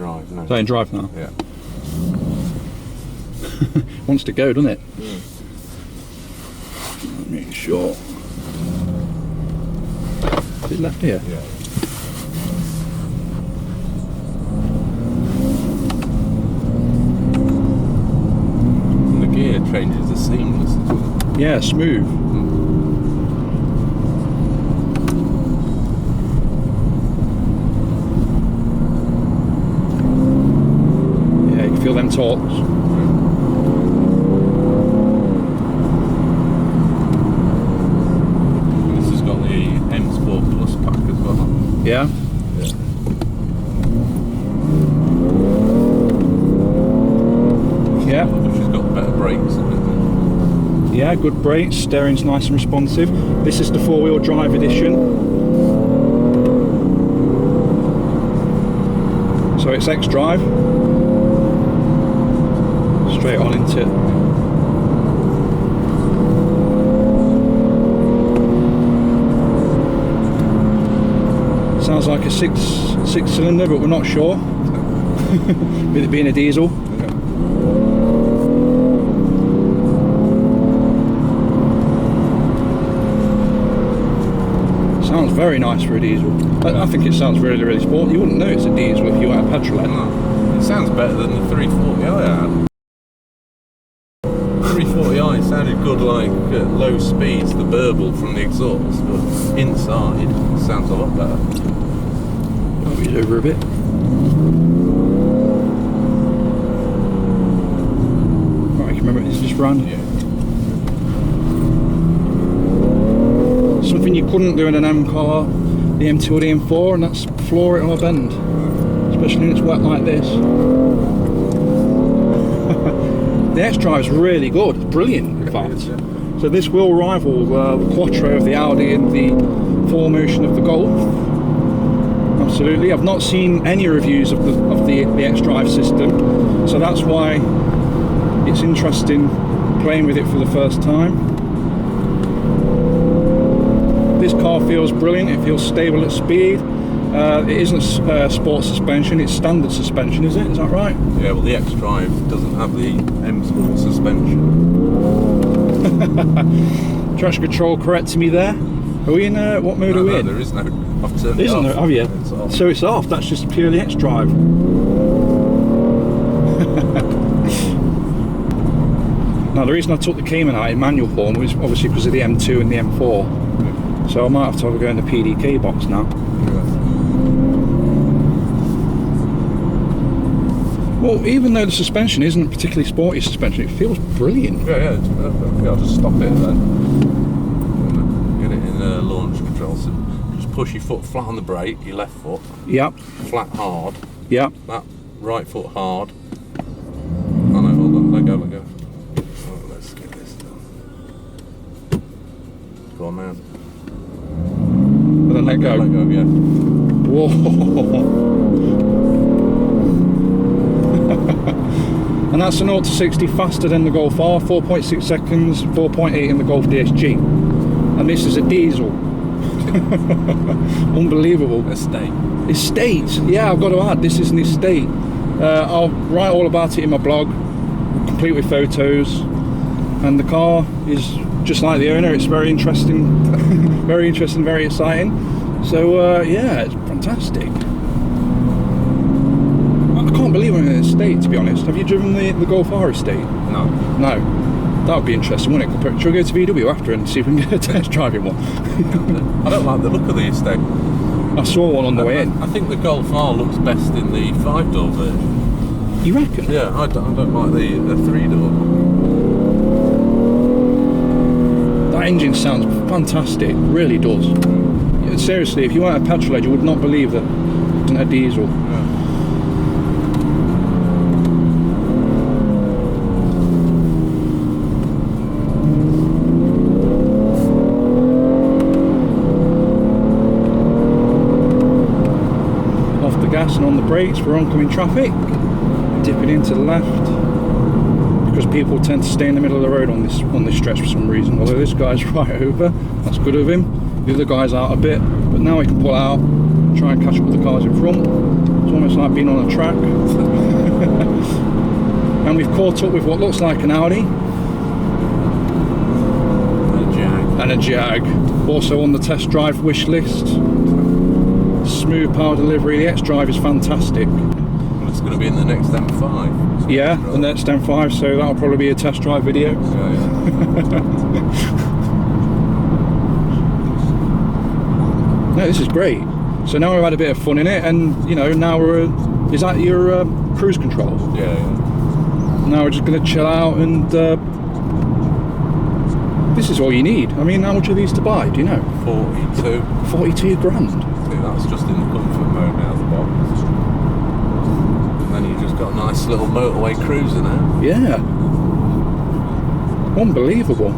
drive now. Is that in drive now? Yeah. Wants to go, doesn't it? Yeah. Make sure. Is it left here? Yeah. And the gear changes are seamless as well. Yeah, smooth. Yeah, you can feel them torques. Yeah. Yeah. She's got better brakes. Yeah, good brakes. Steering's nice and responsive. This is the four-wheel drive edition. So it's xdrive. Straight on into it. Sounds like a six cylinder, but we're not sure. With it being a diesel. Yeah. Sounds very nice for a diesel. I think it sounds really, really sporty. You wouldn't know it's a diesel if you had a petrolhead. No. It sounds better than the 340i I had. 340i sounded good like at low speeds, the burble from the exhaust, but inside it sounds a lot better. Move it over a bit. Right, remember it's just round. Yeah. Something you couldn't do in an M car, the M2 or the M4, and that's floor it or bend. Especially when it's wet like this. The xdrive's really good, it's brilliant in fact. So this will rival the Quattro of the Audi and the 4Motion of the Golf. Absolutely. I've not seen any reviews of the xdrive system, so that's why it's interesting playing with it for the first time. This car feels brilliant, it feels stable at speed. It isn't sport suspension, it's standard suspension, is it? Is that right? Yeah, well the xdrive doesn't have the M Sport suspension. Traction control correcting me there. Are we in, what mode are we in? There is no, I've turned it Isn't off. there? Have you? It's off. So it's off, that's just purely xdrive. Now the reason I took the Cayman out in manual form was obviously because of the M2 and the M4. So I might have to have a go in the PDK box now. Well, even though the suspension isn't particularly sporty suspension, it feels brilliant. Yeah, it's perfect. Yeah, I'll just stop it then. Get it in launch control. So just push your foot flat on the brake, your left foot. Yep. Flat hard. Yep. That right foot hard. Oh no, hold on, let go. Right, let's get this done. Go on, man. And then let go. Let go, yeah. Whoa. And that's a 0 to 60 faster than the Golf R, 4.6 seconds, 4.8 in the Golf DSG. And this is a diesel. Unbelievable. Estate. Yeah, I've got to add, this is an estate. I'll write all about it in my blog, complete with photos. And the car is just like the owner, it's very interesting, very interesting, very exciting. So yeah, it's fantastic. I can't believe I'm in an estate, to be honest. Have you driven the Golf R estate? No. No. That would be interesting, wouldn't it? Shall we go to VW after and see if we can get a test driving one? I don't like the look of the estate. I saw one on the way in. I think the Golf R looks best in the 5-door version. You reckon? Yeah, I don't like the 3-door. That engine sounds fantastic, it really does. Yeah, seriously, if you weren't a petrolhead, you would not believe that it wasn't a diesel. Yeah. Off the gas and on the brakes for oncoming traffic. Dipping into the left. Because people tend to stay in the middle of the road on this stretch for some reason. Although this guy's right over, that's good of him. The other guy's out a bit, but now he can pull out, try and catch up with the cars in front. So almost like being on a track. And we've caught up with what looks like an Audi. And a Jag. Also on the test drive wish list. Smooth power delivery. The xDrive is fantastic. Well, it's going to be in the next M5. Yeah, the next M5, so that'll probably be a test drive video. No, this is great. So now we've had a bit of fun in it, and you know, now we're. Is that your cruise control? Yeah. Now we're just going to chill out, and this is all you need. I mean, how much are these to buy? Do you know? 42 grand. See, that's just in the comfort mode now, the box. And then you just got a nice little motorway cruiser now. Yeah. Unbelievable.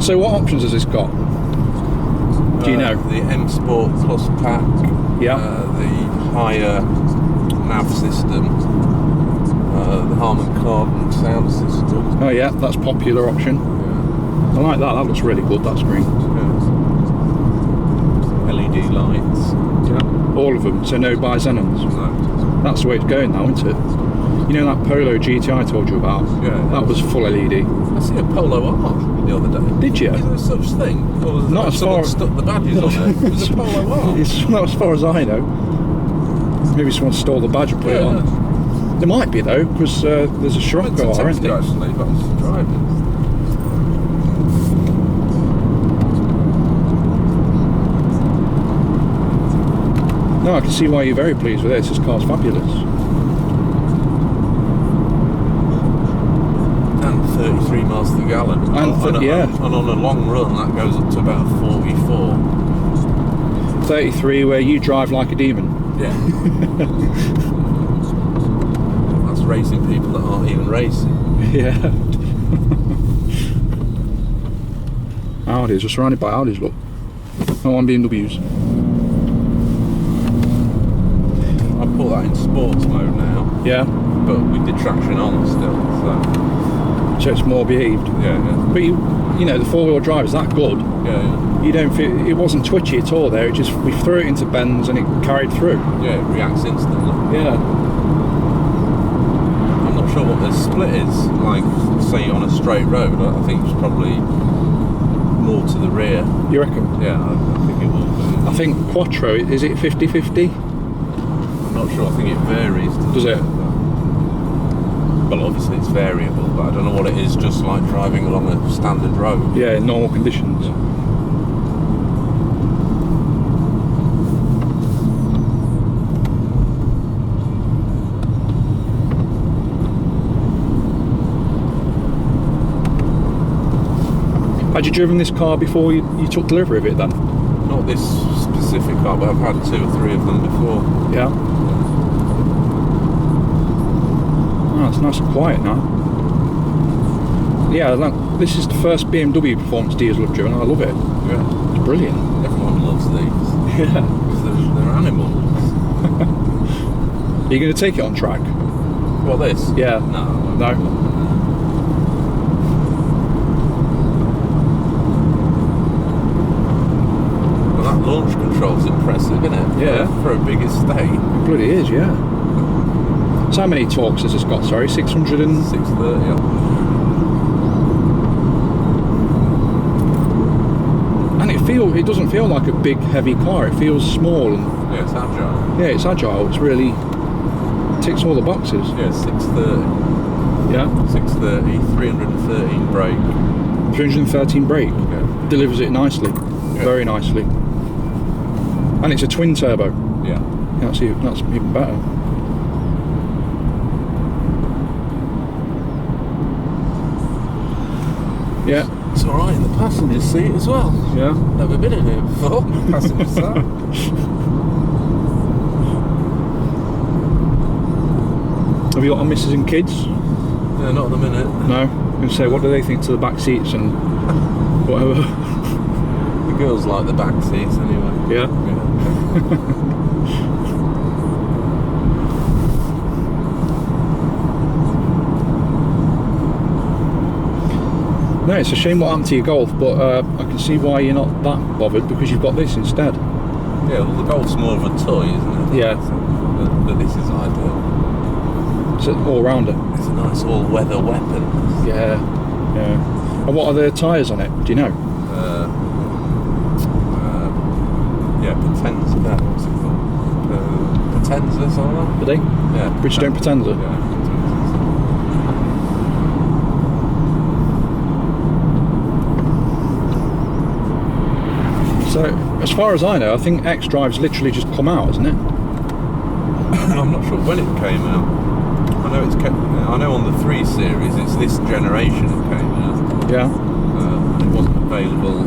So what options has this got? Do you know? The M Sport Plus pack. Yeah. The higher nav system. The Harman Kardon sound system. Oh yeah, that's popular option. Yeah. I like that. That looks really good. That screen. Yeah. LED lights. Yeah. All of them. So no bi-xenons. No. That's the way it's going now, isn't it? You know that Polo GT I told you about? Yeah. That was full LED. I see a Polo R the other day. Did you? Is there such thing? Or was Not as far. stuck the badges on it. It was a Polo R. It's not as far as I know. Maybe someone stole the badge and put it on. There might be though, because there's a Scirocco R, isn't there? Actually, but I'm just driving. No, I can see why you're very pleased with this. This car's fabulous. And 33 miles to the gallon. And on a long run, that goes up to about 44. 33, where you drive like a demon. Yeah. That's racing people that aren't even racing. Yeah. Audis, we're surrounded by Audis, look. No one BMWs. I put that in sports mode now. Yeah. But with the traction on still, So it's more behaved. yeah. But you know, the four-wheel drive is that good. Yeah. You don't feel, it wasn't twitchy at all there. It just, we threw it into bends and it carried through. Yeah, it reacts instantly. Yeah. I'm not sure what the split is, like, say on a straight road. I think it's probably more to the rear. You reckon? Yeah, I think it will be. I think Quattro, is it 50-50? I'm not sure, I think it varies. Does it? Well, obviously it's variable, but I don't know what it is, just like driving along a standard road. Yeah, in normal conditions. Yeah. Had you driven this car before you took delivery of it then? Not this specific car, but I've had 2 or 3 of them before. Yeah. Oh, it's nice and quiet now. Yeah, this is the first BMW performance diesel I've driven. I love it. Yeah. It's brilliant. Everyone loves these. Yeah. Because they're animals. Are you going to take it on track? What, this? Yeah. No. No. Launch control's impressive, isn't it? Yeah. For a big estate. It bloody is, yeah. So how many torques has this got? Sorry, 600 and... 630. Yeah. And it doesn't feel like a big, heavy car. It feels small and... Yeah, it's agile. Yeah, it's agile. It's really... ticks all the boxes. Yeah, 630. Yeah. 630, 313 brake. 313 brake. Yeah. Delivers it nicely. Yeah. Very nicely. And it's a twin turbo. Yeah. That's even better. Yeah. It's alright in the passenger seat as well. Yeah. Never been in here before. Passenger seat. Have you got a missus and kids? Yeah, not at the minute. No. I'm going to say, what do they think to the back seats and whatever? The girls like the back seats anyway. Yeah. No, it's a shame what happened to your Golf, but I can see why you're not that bothered, because you've got this instead. Yeah, well, the Golf's more of a toy, isn't it? Yeah. But this is ideal. It's an all-rounder. It's a nice all-weather weapon. Yeah, yeah. And what are the tyres on it? Do you know? Yeah, Potenza. What's it called? Potenza, something like that? Are they? Yeah. Bridgestone Potenza. Yeah. So, as far as I know, I think xDrive's literally just come out, hasn't it? I'm not sure when it came out. I know on the 3 Series, it's this generation it came out. Yeah. It wasn't available.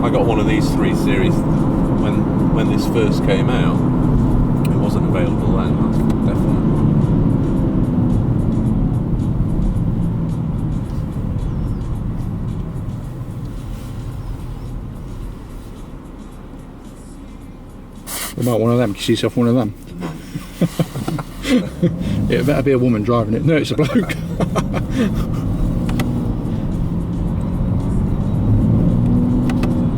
I got one of these 3 Series when this first came out. It wasn't available then, that's definitely. What about one of them? Can you see yourself one of them? It better be a woman driving it. No, it's a bloke.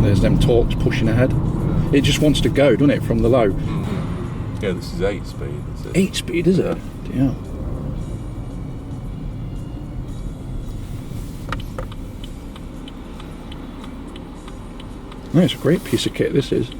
There's them torques pushing ahead. It just wants to go, doesn't it, from the low? Mm-hmm. Yeah, this is 8-speed. Is it? 8-speed, is it? Yeah. No, it's a great piece of kit, this is.